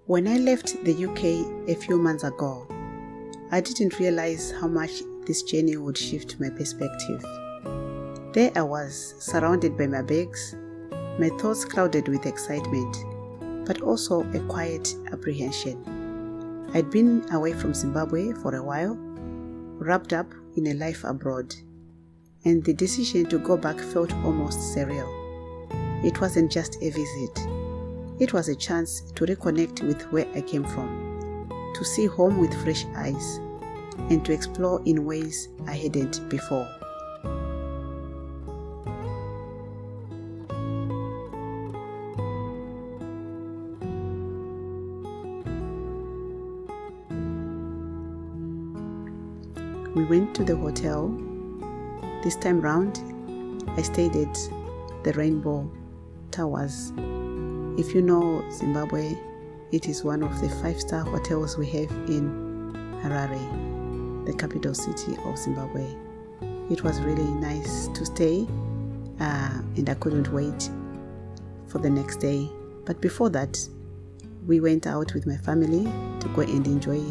When I left the UK a few months ago, I didn't realize how much this journey would shift my perspective. There I was, surrounded by my bags, my thoughts clouded with excitement, but also a quiet apprehension. I'd been away from Zimbabwe for a while, wrapped up in a life abroad, and the decision to go back felt almost surreal. It wasn't just a visit. It was a chance to reconnect with where I came from, to see home with fresh eyes, and to explore in ways I hadn't before. We went to the hotel. This time round, I stayed at the Rainbow Towers. If you know Zimbabwe, it is one of the 5-star hotels we have in Harare, the capital city of Zimbabwe. It was really nice to stay, and I couldn't wait for the next day. But before that, we went out with my family to go and enjoy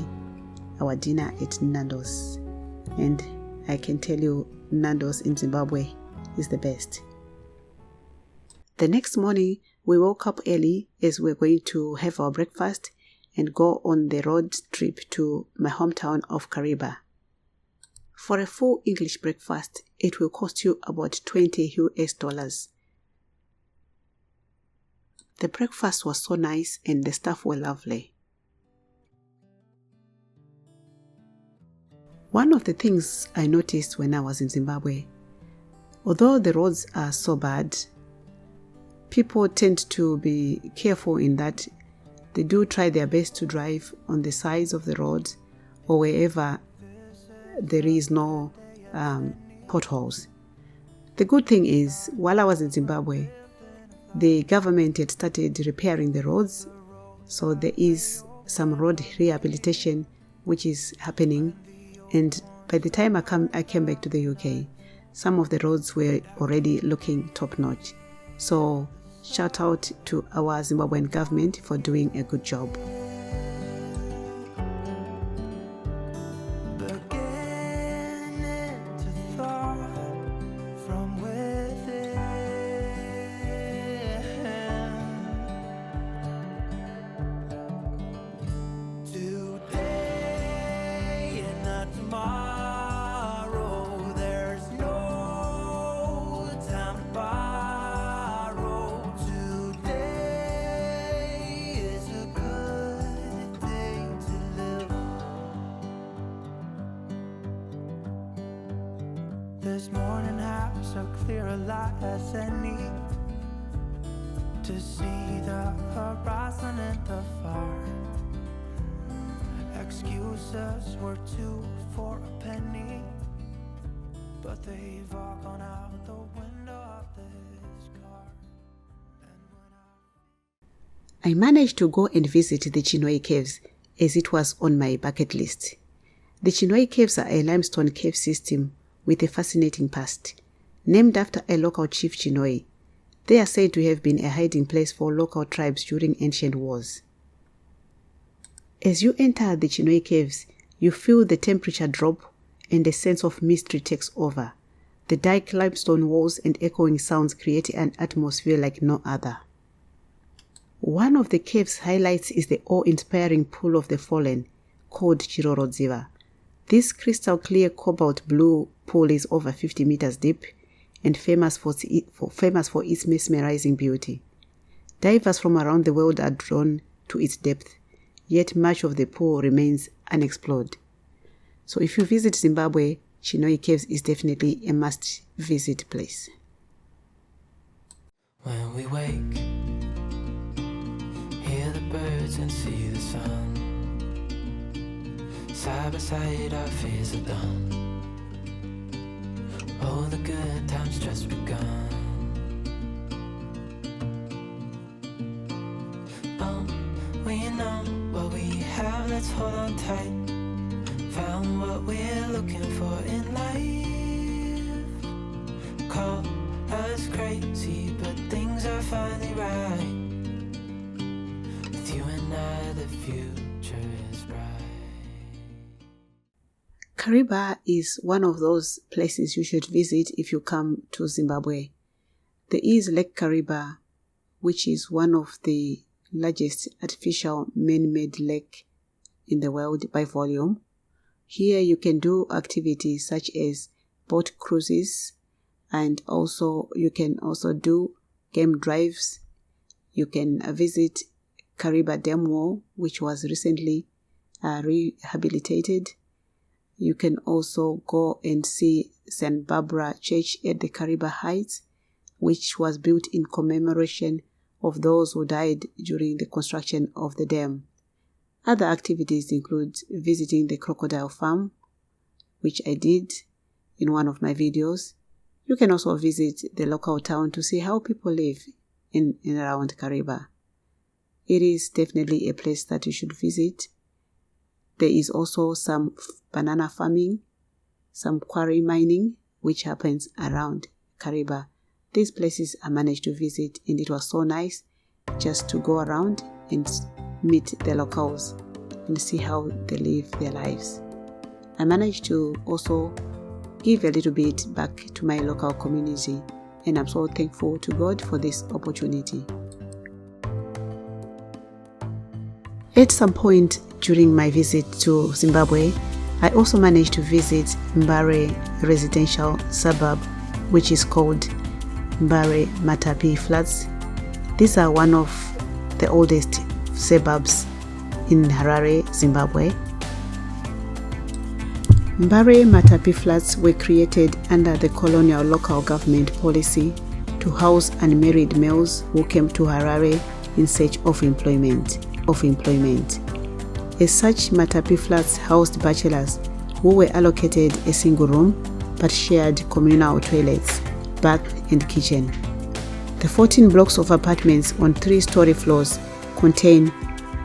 our dinner at Nando's. And I can tell you, Nando's in Zimbabwe is the best. The next morning, we woke up early as we were going to have our breakfast and go on the road trip to my hometown of Kariba. For a full English breakfast, it will cost you about $20 US. The breakfast was so nice and the staff were lovely. One of the things I noticed when I was in Zimbabwe, although the roads are so bad, people tend to be careful in that they do try their best to drive on the sides of the road or wherever there is no potholes. The good thing is, while I was in Zimbabwe, the government had started repairing the roads, so there is some road rehabilitation which is happening. And by the time I came back to the UK, some of the roads were already looking top-notch. So shout out to our Zimbabwean government for doing a good job. This morning has so clear a light as any to see the horizon and the far. Excuses were 2 for a penny, but they've all gone out the window of this car. I managed to go and visit the Chinhoyi Caves as it was on my bucket list. The Chinhoyi Caves are a limestone cave system with a fascinating past. Named after a local chief Chinhoyi, they are said to have been a hiding place for local tribes during ancient wars. As you enter the Chinhoyi Caves, you feel the temperature drop and a sense of mystery takes over. The dark limestone walls and echoing sounds create an atmosphere like no other. One of the cave's highlights is the awe-inspiring Pool of the Fallen, called Chirorodziva. This crystal-clear cobalt blue pool is over 50 meters deep and famous for its mesmerizing beauty. Divers from around the world are drawn to its depth, yet much of the pool remains unexplored. So if you visit Zimbabwe, Chinhoyi Caves is definitely a must-visit place. When we wake, hear the birds and see the sun. Side by side our fears are done. Oh, the good times just begun. Oh, we know what we have, let's hold on tight. Found what we're looking for in life. Call us crazy, but things are finally right. With you and I, the future is bright. Kariba is one of those places you should visit if you come to Zimbabwe. There is Lake Kariba, which is one of the largest artificial man-made lake in the world by volume. Here you can do activities such as boat cruises, and also you can also do game drives. You can visit Kariba Dam Wall, which was recently rehabilitated. You can also go and see St. Barbara Church at the Kariba Heights, which was built in commemoration of those who died during the construction of the dam. Other activities include visiting the crocodile farm, which I did in one of my videos. You can also visit the local town to see how people live in and around Kariba. It is definitely a place that you should visit. There is also some banana farming, some quarry mining, which happens around Kariba. These places I managed to visit, and it was so nice just to go around and meet the locals and see how they live their lives. I managed to also give a little bit back to my local community, and I'm so thankful to God for this opportunity. At some point during my visit to Zimbabwe, I also managed to visit Mbare residential suburb, which is called Mbare Matapi Flats. These are one of the oldest suburbs in Harare, Zimbabwe. Mbare Matapi Flats were created under the colonial local government policy to house unmarried males who came to Harare in search of employment. As such, Matapi Flats housed bachelors who were allocated a single room but shared communal toilets, bath and kitchen. The 14 blocks of apartments on 3-story floors contain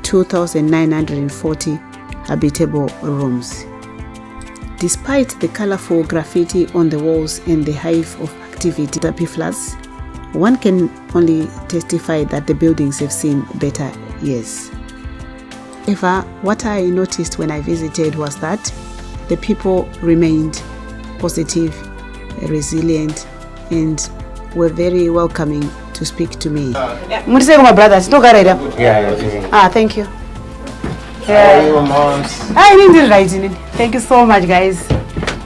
2,940 habitable rooms. Despite the colorful graffiti on the walls and the hive of activity at Matapi Flats, one can only testify that the buildings have seen better years. However, what I noticed when I visited was that the people remained positive, resilient, and were very welcoming to speak to me. My brothers, no right up. Yeah. Thank you. I didn't write in it. Thank you so much, guys.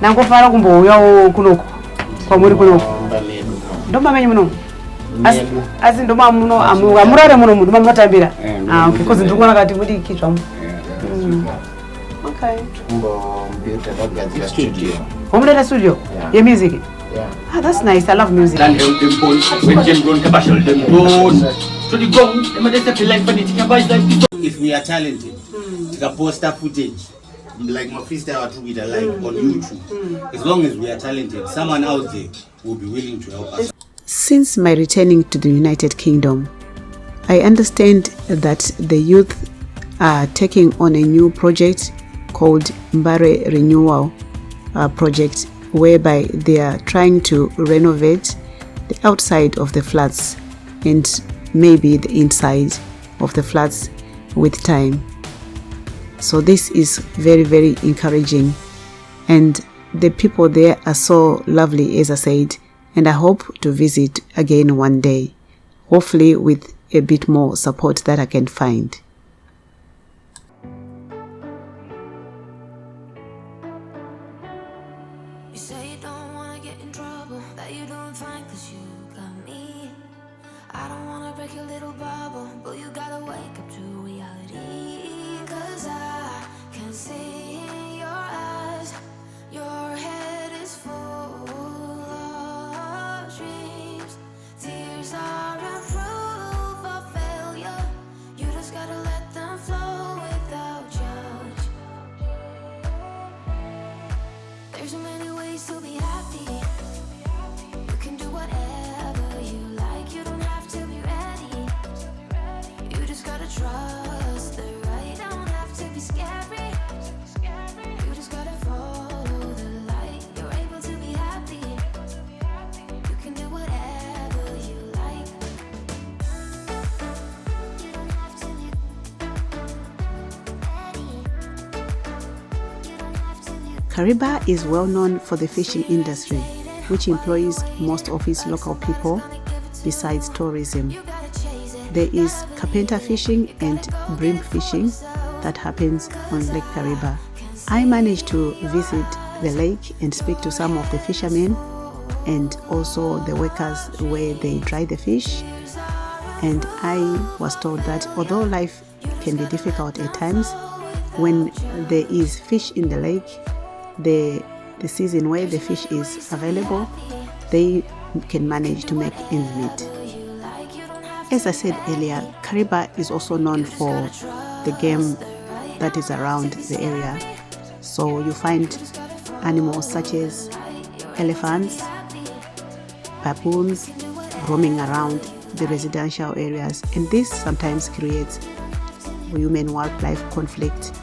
Nango fara kumboya kunoku. Kwamuri kunoku. Ndoma menyu muno. As ndoma muno amurare muno ndo mamutambira. Okay, because ndikona kati muri kichwa. Okay. The studio. Home studio. Your music. Yeah. That's nice. I love music. If we are talented, take a poster footage, like my freestyle with a like on YouTube. As long as we are talented, someone out there will be willing to help us. Since my returning to the United Kingdom, I understand that the youth are taking on a new project called Mbare Renewal Project, whereby they are trying to renovate the outside of the flats and maybe the inside of the flats with time. So this is very, very encouraging, and the people there are so lovely, as I said, and I hope to visit again one day, hopefully with a bit more support that I can find. You say you don't wanna get in trouble, that you're doing fine 'cause you got me. I don't wanna break your little bubble, but you gotta wake up to reality. 'Cause I can see in your eyes, your head is full of dreams. Tears are a proof of failure. You just gotta let Kariba is well known for the fishing industry, which employs most of its local people besides tourism. There is carpenter fishing and bream fishing that happens on Lake Kariba. I managed to visit the lake and speak to some of the fishermen and also the workers where they dry the fish. And I was told that although life can be difficult at times, when there is fish in the lake, the season where the fish is available, they can manage to make ends meet. As I said earlier, Kariba is also known for the game that is around the area. So you find animals such as elephants, baboons roaming around the residential areas, and this sometimes creates human-wildlife conflict.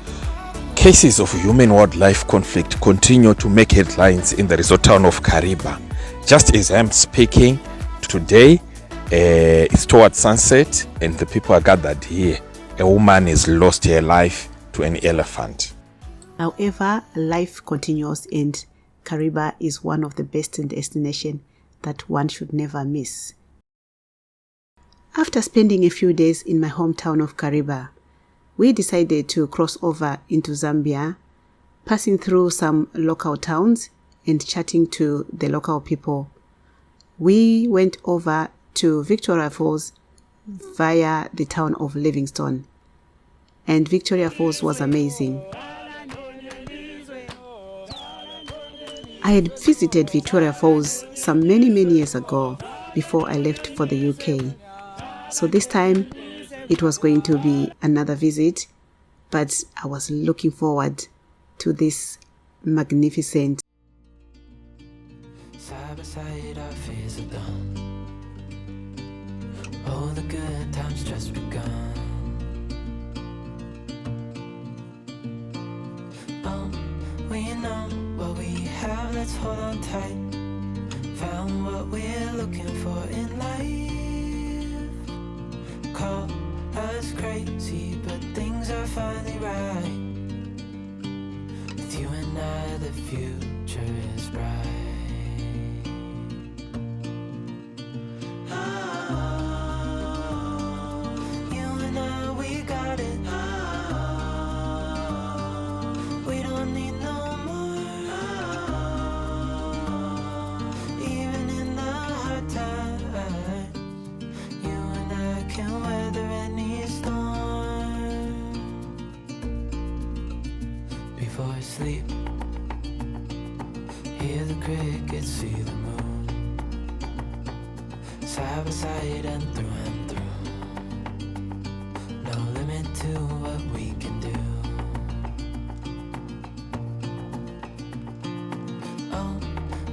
Cases of human-wildlife conflict continue to make headlines in the resort town of Kariba. Just as I'm speaking today, it's towards sunset and the people are gathered here. A woman has lost her life to an elephant. However, life continues and Kariba is one of the best destinations that one should never miss. After spending a few days in my hometown of Kariba, we decided to cross over into Zambia, passing through some local towns and chatting to the local people. We went over to Victoria Falls via the town of Livingstone, and Victoria Falls was amazing. I had visited Victoria Falls some many years ago before I left for the UK. So this time it was going to be another visit, but I was looking forward to this magnificent. Side by side our fears are done. All the good times just begun. We know what we have, let's hold on tight. Found what we're looking for in life. Call us crazy, but things are finally right. With you and I, the future is bright. You and I, we got it. We don't need no more. Even in the hard times, you and I can weather any storm. Before I sleep, hear the crickets, see the moon. Side by side and through. No limit to what we can do.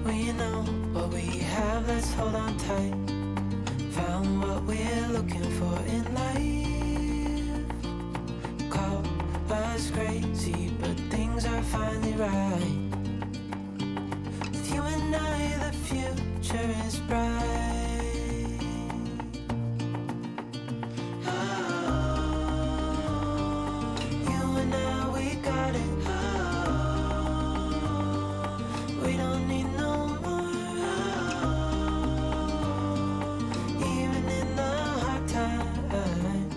We know what we have, let's hold on tight. Found what we're looking for in life. Call us crazy, but things are finally right. With you and I, the future is bright. You and I, we got it. We don't need no more. Even in the hard times,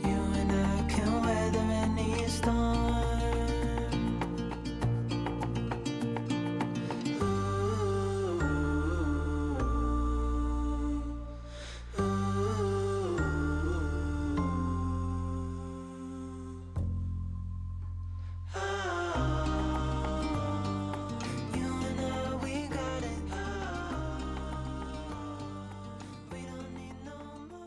you and I can weather any storm. You and I, we got it. We don't need no more.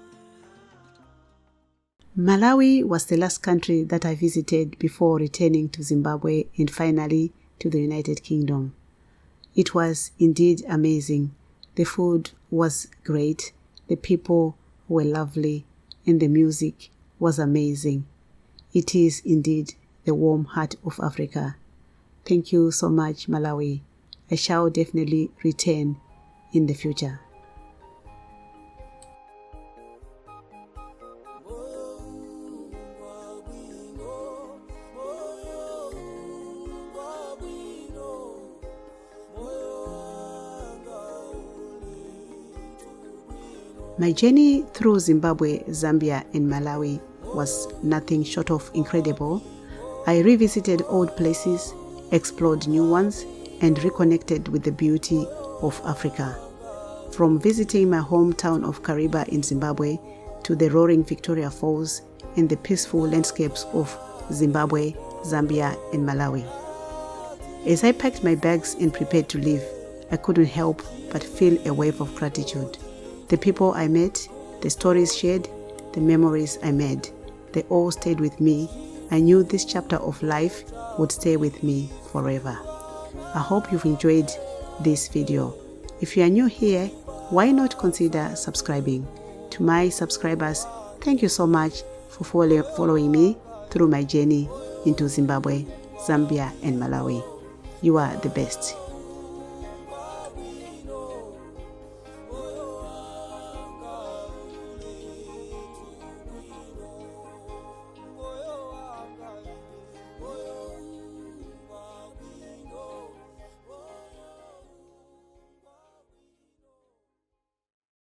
Malawi was the last country that I visited before returning to Zimbabwe and finally to the United Kingdom. It was indeed amazing. The food was great, the people were lovely, and the music was amazing. It is indeed the warm heart of Africa. Thank you so much, Malawi. I shall definitely return in the future. Oh, My journey through Zimbabwe, Zambia and Malawi was nothing short of incredible. I revisited old places, explored new ones, and reconnected with the beauty of Africa. From visiting my hometown of Kariba in Zimbabwe to the roaring Victoria Falls and the peaceful landscapes of Zimbabwe, Zambia and Malawi. As I packed my bags and prepared to leave, I couldn't help but feel a wave of gratitude. The people I met, the stories shared, the memories I made, they all stayed with me. I knew this chapter of life would stay with me forever. I hope you've enjoyed this video. If you are new here, why not consider subscribing? To my subscribers, thank you so much for following me through my journey into Zimbabwe, Zambia and Malawi. You are the best.